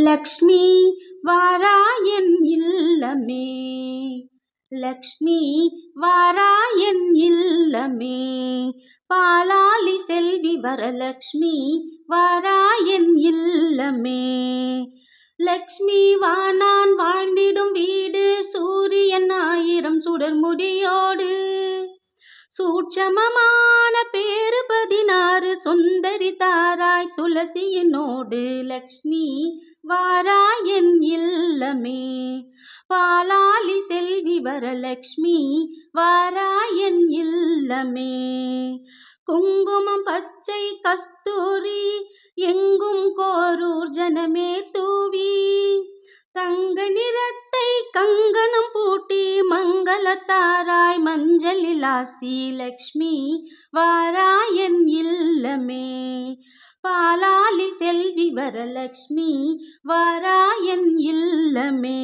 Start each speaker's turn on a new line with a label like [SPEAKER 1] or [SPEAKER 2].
[SPEAKER 1] லக்ஷ்மி வாராயன் இல்லமே, லக்ஷ்மி வாராயன் இல்லமே, பாலாலி செல்வி வரலக்ஷ்மி வாராயன் இல்லமே. லக்ஷ்மி வானான் வாழ்ந்திடும் வீடு, சூரியன் 1000 சுடர் முடியோடு, சூட்சமமான பேரு 16 சுந்தரி தாராய் துளசியினோடு. லக்ஷ்மி வாராயன் இல்லமே, பாலாலி செல்வி வரலக்ஷ்மி வாராயன் இல்லமே. குங்குமம் பச்சை கஸ்தூரி எங்கும் கோரூர் ஜனமே தூவி, தங்க நிறத்தை கங்கணம் பூட்டி மங்களத்தாராய் மஞ்சளிலாசி. லக்ஷ்மி வாராயன் இல்லமே, பாலாலி செல்வி வரலக்ஷ்மி வாராயன் இல்லமே.